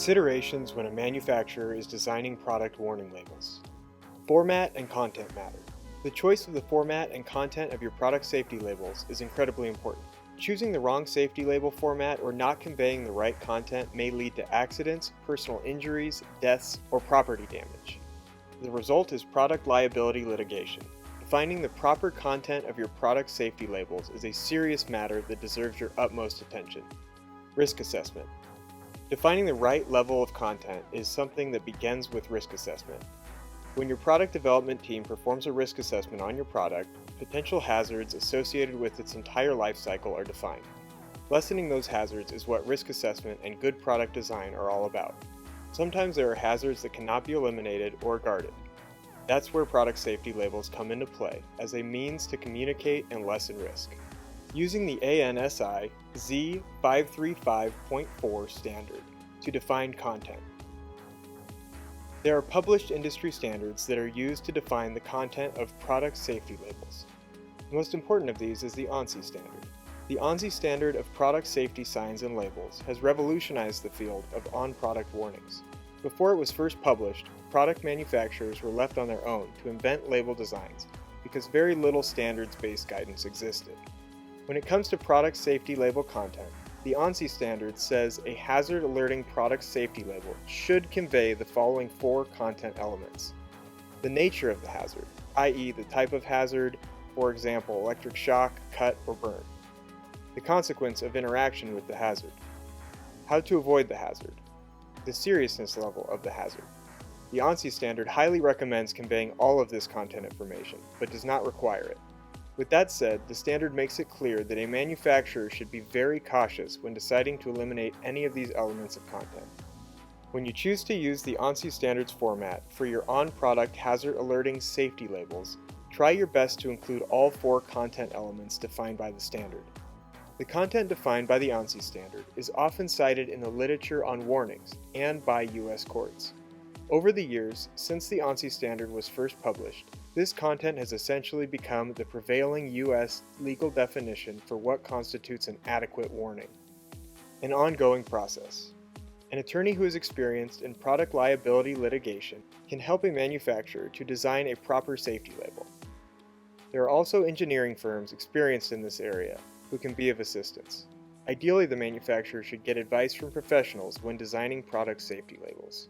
Considerations when a manufacturer is designing product warning labels. Format and content matter. The choice of the format and content of your product safety labels is incredibly important. Choosing the wrong safety label format or not conveying the right content may lead to accidents, personal injuries, deaths, or property damage. The result is product liability litigation. Defining the proper content of your product safety labels is a serious matter that deserves your utmost attention. Risk assessment. Defining the right level of content is something that begins with risk assessment. When your product development team performs a risk assessment on your product, potential hazards associated with its entire life cycle are defined. Lessening those hazards is what risk assessment and good product design are all about. Sometimes there are hazards that cannot be eliminated or guarded. That's where product safety labels come into play as a means to communicate and lessen risk. Using the ANSI Z535.4 standard to define content. There are published industry standards that are used to define the content of product safety labels. The most important of these is the ANSI standard. The ANSI standard of product safety signs and labels has revolutionized the field of on-product warnings. Before it was first published, product manufacturers were left on their own to invent label designs because very little standards-based guidance existed. When it comes to product safety label content, the ANSI standard says a hazard alerting product safety label should convey the following four content elements. The nature of the hazard, i.e. the type of hazard, for example, electric shock, cut, or burn. The consequence of interaction with the hazard. How to avoid the hazard. The seriousness level of the hazard. The ANSI standard highly recommends conveying all of this content information, but does not require it. With that said, the standard makes it clear that a manufacturer should be very cautious when deciding to eliminate any of these elements of content. When you choose to use the ANSI standards format for your on-product hazard alerting safety labels, try your best to include all four content elements defined by the standard. The content defined by the ANSI standard is often cited in the literature on warnings and by U.S. courts. Over the years, since the ANSI standard was first published, this content has essentially become the prevailing U.S. legal definition for what constitutes an adequate warning. An ongoing process. An attorney who is experienced in product liability litigation can help a manufacturer to design a proper safety label. There are also engineering firms experienced in this area who can be of assistance. Ideally, the manufacturer should get advice from professionals when designing product safety labels.